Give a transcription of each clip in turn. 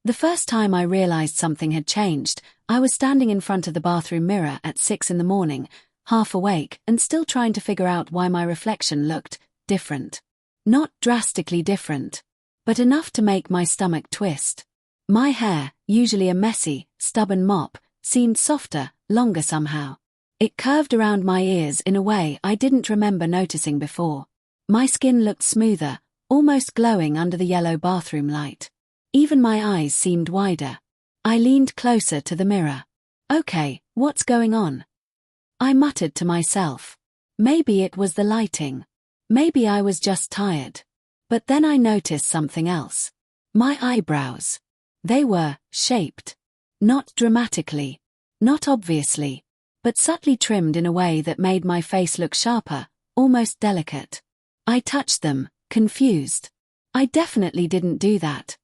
The first time I realized something had changed, I was standing in front of the bathroom mirror at 6 in the morning, half awake and still trying to figure out why my reflection looked different. Not drastically different, but enough to make my stomach twist. My hair, usually a messy, stubborn mop, seemed softer, longer somehow. It curved around my ears in a way I didn't remember noticing before. My skin looked smoother, almost glowing under the yellow bathroom light. Even my eyes seemed wider. I leaned closer to the mirror. Okay, what's going on? I muttered to myself. Maybe it was the lighting. Maybe I was just tired. But then I noticed something else. My eyebrows. They were shaped. Not dramatically. Not obviously. But subtly trimmed in a way that made my face look sharper, almost delicate. I touched them, confused. I definitely didn't do that.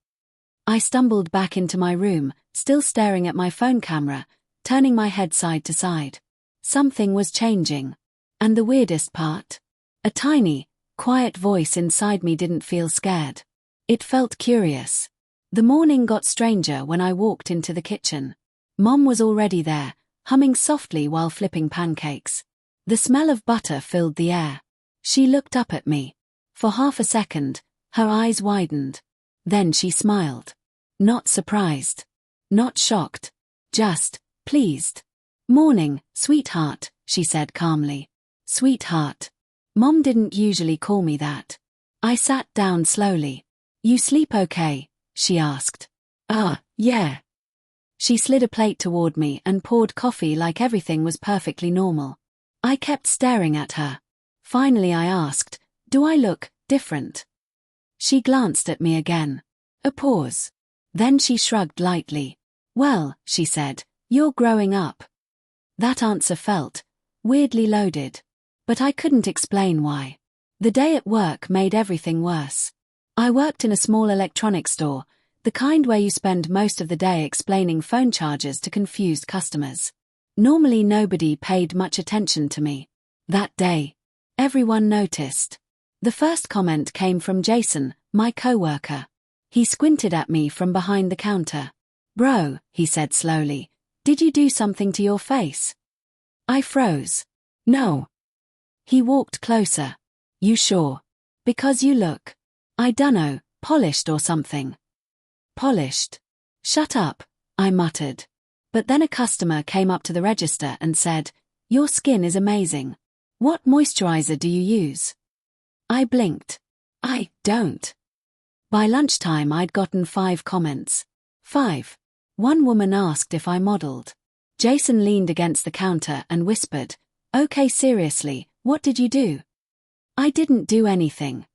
I stumbled back into my room, still staring at my phone camera, turning my head side to side. Something was changing. And the weirdest part? A tiny, quiet voice inside me didn't feel scared. It felt curious. The morning got stranger when I walked into the kitchen. Mom was already there, humming softly while flipping pancakes. The smell of butter filled the air. She looked up at me. For half a second, her eyes widened. Then she smiled. Not surprised. Not shocked. Just pleased. "Morning, sweetheart," she said calmly. Sweetheart. Mom didn't usually call me that. I sat down slowly. "You sleep okay?" she asked. Yeah." She slid a plate toward me and poured coffee like everything was perfectly normal. I kept staring at her. Finally I asked, "Do I look different?" She glanced at me again. A pause. Then she shrugged lightly. "Well," she said, "you're growing up." That answer felt weirdly loaded. But I couldn't explain why. The day at work made everything worse. I worked in a small electronics store, the kind where you spend most of the day explaining phone charges to confused customers. Normally nobody paid much attention to me. That day, everyone noticed. The first comment came from Jason, my coworker. He squinted at me from behind the counter. "Bro," he said slowly, "did you do something to your face?" I froze. "No." He walked closer. "You sure? Because you look, I dunno, polished or something." "Polished?" "Shut up," I muttered. But then a customer came up to the register and said, "Your skin is amazing. What moisturizer do you use?" I blinked. I don't. By lunchtime I'd gotten 5 comments. 5. One woman asked if I modeled. Jason leaned against the counter and whispered, "Okay, seriously, what did you do?" I didn't do anything.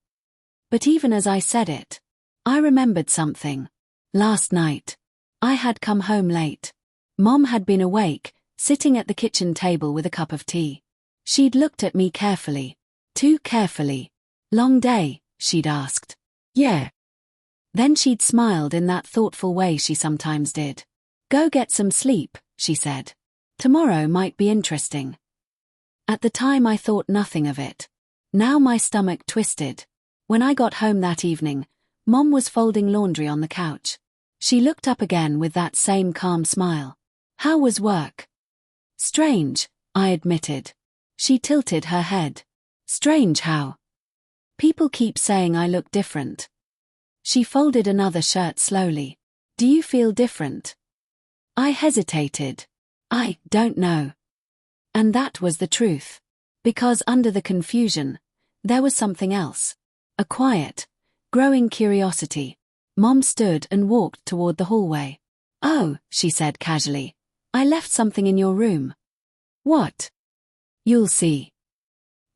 But even as I said it, I remembered something. Last night, I had come home late. Mom had been awake, sitting at the kitchen table with a cup of tea. She'd looked at me carefully. Too carefully. "Long day?" she'd asked. "Yeah." Then she'd smiled in that thoughtful way she sometimes did. "Go get some sleep," she said. "Tomorrow might be interesting." At the time I thought nothing of it. Now my stomach twisted. When I got home that evening, Mom was folding laundry on the couch. She looked up again with that same calm smile. "How was work?" "Strange," I admitted. She tilted her head. "Strange how?" "People keep saying I look different." She folded another shirt slowly. "Do you feel different?" I hesitated. "I don't know." And that was the truth. Because under the confusion, there was something else. A quiet, growing curiosity. Mom stood and walked toward the hallway. "Oh," she said casually, "I left something in your room." "What?" "You'll see."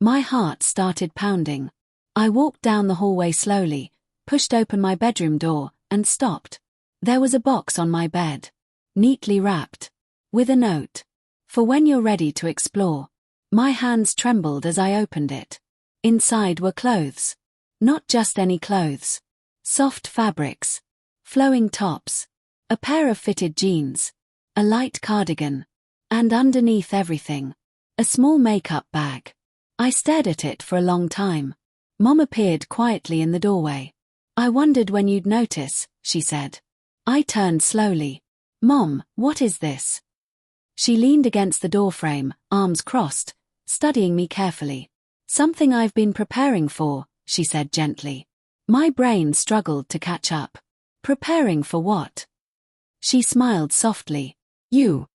My heart started pounding. I walked down the hallway slowly, pushed open my bedroom door, and stopped. There was a box on my bed. Neatly wrapped. With a note. "For when you're ready to explore." My hands trembled as I opened it. Inside were clothes. Not just any clothes. Soft fabrics. Flowing tops. A pair of fitted jeans. A light cardigan. And underneath everything, a small makeup bag. I stared at it for a long time. Mom appeared quietly in the doorway. "I wondered when you'd notice," she said. I turned slowly. Mom, what is this? She leaned against the doorframe, arms crossed, studying me carefully. Something I've been preparing for, she said gently. My brain struggled to catch up. Preparing for what? She smiled softly. You.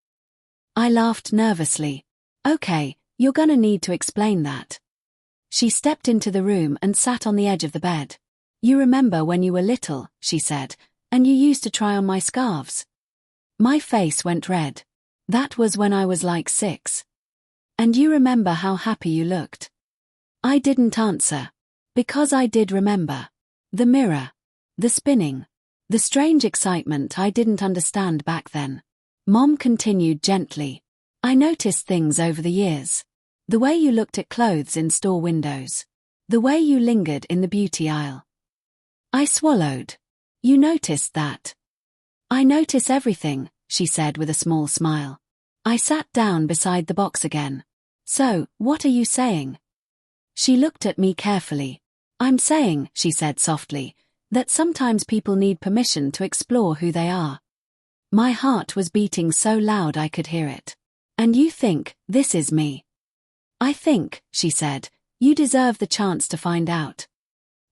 I laughed nervously. Okay, you're gonna need to explain that. She stepped into the room and sat on the edge of the bed. You remember when you were little, she said, and you used to try on my scarves? My face went red. That was when I was like 6. And you remember how happy you looked? I didn't answer. Because I did remember. The mirror. The spinning. The strange excitement I didn't understand back then. Mom continued gently. I noticed things over the years. The way you looked at clothes in store windows. The way you lingered in the beauty aisle. I swallowed. You noticed that? I notice everything, she said with a small smile. I sat down beside the box again. So, what are you saying? She looked at me carefully. I'm saying, she said softly, that sometimes people need permission to explore who they are. My heart was beating so loud I could hear it. And you think, this is me? I think, she said, you deserve the chance to find out.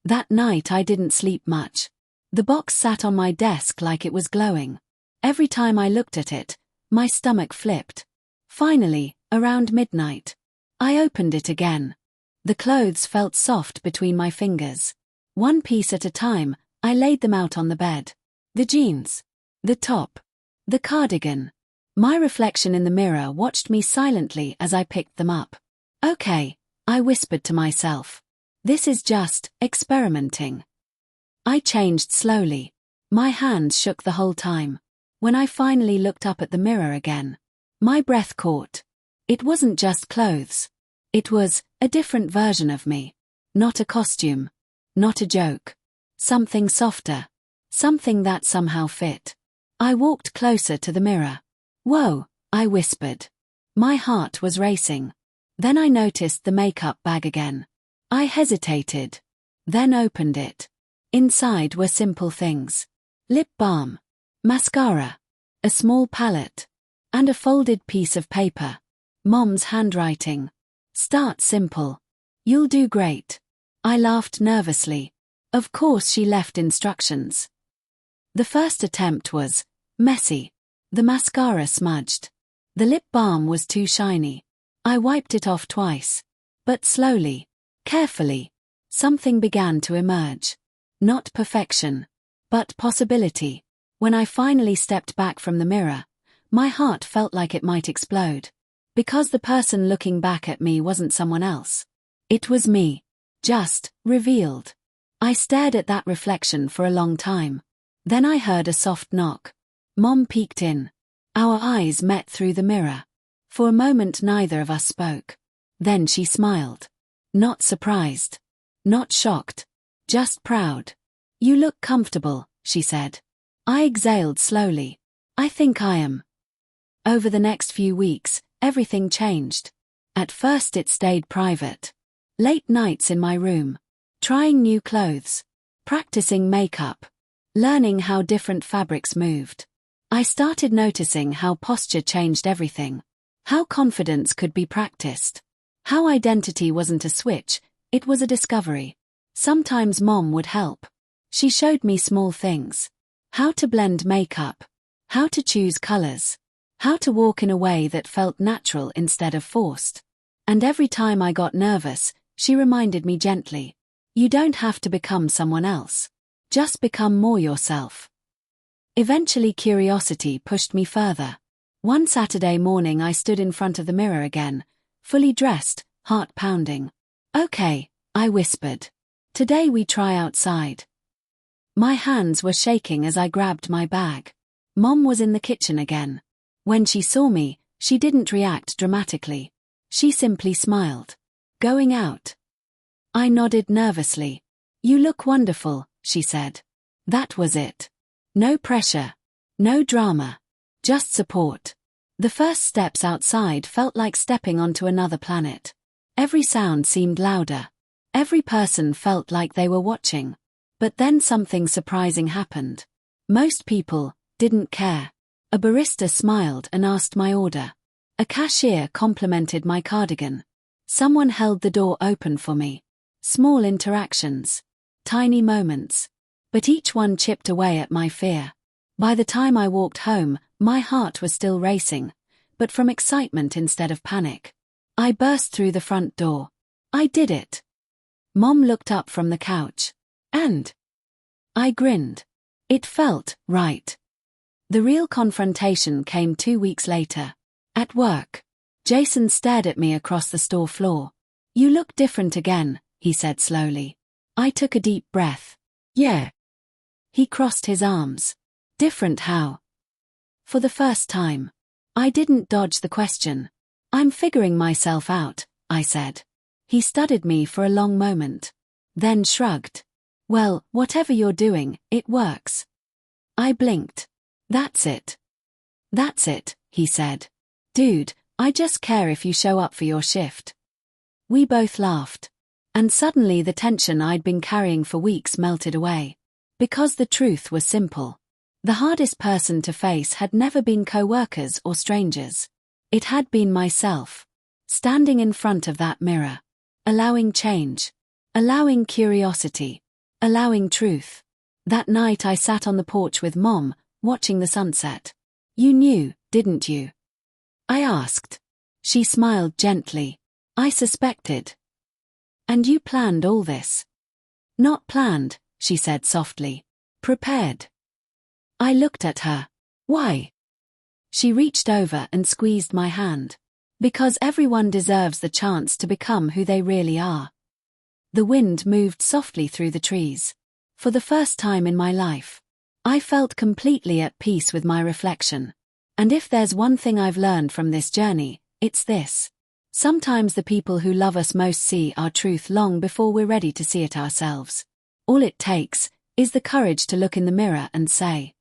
That night I didn't sleep much. The box sat on my desk like it was glowing. Every time I looked at it, my stomach flipped. Finally, around midnight, I opened it again. The clothes felt soft between my fingers. One piece at a time, I laid them out on the bed. The jeans. The top. The cardigan. My reflection in the mirror watched me silently as I picked them up. Okay, I whispered to myself. This is just experimenting. I changed slowly. My hands shook the whole time. When I finally looked up at the mirror again, my breath caught. It wasn't just clothes. It was a different version of me. Not a costume. Not a joke. Something softer. Something that somehow fit. I walked closer to the mirror. Whoa, I whispered. My heart was racing. Then I noticed the makeup bag again. I hesitated. Then opened it. Inside were simple things. Lip balm. Mascara. A small palette. And a folded piece of paper. Mom's handwriting. Start simple. You'll do great. I laughed nervously. Of course she left instructions. The first attempt was messy. The mascara smudged. The lip balm was too shiny. I wiped it off twice. But slowly, carefully, something began to emerge. Not perfection, but possibility. When I finally stepped back from the mirror, my heart felt like it might explode. Because the person looking back at me wasn't someone else. It was me. Just revealed. I stared at that reflection for a long time. Then I heard a soft knock. Mom peeked in. Our eyes met through the mirror. For a moment neither of us spoke. Then she smiled. Not surprised. Not shocked. Just proud. You look comfortable, she said. I exhaled slowly. I think I am. Over the next few weeks, everything changed. At first it stayed private. Late nights in my room. Trying new clothes. Practicing makeup. Learning how different fabrics moved. I started noticing how posture changed everything. How confidence could be practiced. How identity wasn't a switch, it was a discovery. Sometimes Mom would help. She showed me small things. How to blend makeup. How to choose colors. How to walk in a way that felt natural instead of forced. And every time I got nervous, she reminded me gently. You don't have to become someone else. Just become more yourself. Eventually curiosity pushed me further. One Saturday morning I stood in front of the mirror again, fully dressed, heart pounding. Okay, I whispered. Today we try outside. My hands were shaking as I grabbed my bag. Mom was in the kitchen again. When she saw me, she didn't react dramatically. She simply smiled. Going out? I nodded nervously. You look wonderful, she said. That was it. No pressure. No drama. Just support. The first steps outside felt like stepping onto another planet. Every sound seemed louder. Every person felt like they were watching. But then something surprising happened. Most people didn't care. A barista smiled and asked my order. A cashier complimented my cardigan. Someone held the door open for me. Small interactions. Tiny moments. But each one chipped away at my fear. By the time I walked home, my heart was still racing, but from excitement instead of panic. I burst through the front door. I did it. Mom looked up from the couch. And I grinned. It felt right. The real confrontation came 2 weeks later. At work. Jason stared at me across the store floor. "You look different again," he said slowly. I took a deep breath. "Yeah." He crossed his arms. "Different how?" For the first time. I didn't dodge the question. "I'm figuring myself out," I said. He studied me for a long moment. Then shrugged. "Well, whatever you're doing, it works." I blinked. "That's it." "That's it," he said. "Dude, I just care if you show up for your shift." We both laughed. And suddenly the tension I'd been carrying for weeks melted away. Because the truth was simple. The hardest person to face had never been co-workers or strangers. It had been myself. Standing in front of that mirror. Allowing change. Allowing curiosity. Allowing truth. That night I sat on the porch with Mom, watching the sunset. "You knew, didn't you?" I asked. She smiled gently. "I suspected." "And you planned all this?" "Not planned," she said softly. "Prepared." I looked at her. "Why?" She reached over and squeezed my hand. "Because everyone deserves the chance to become who they really are." The wind moved softly through the trees. For the first time in my life, I felt completely at peace with my reflection. And if there's one thing I've learned from this journey, it's this. Sometimes the people who love us most see our truth long before we're ready to see it ourselves. All it takes is the courage to look in the mirror and say,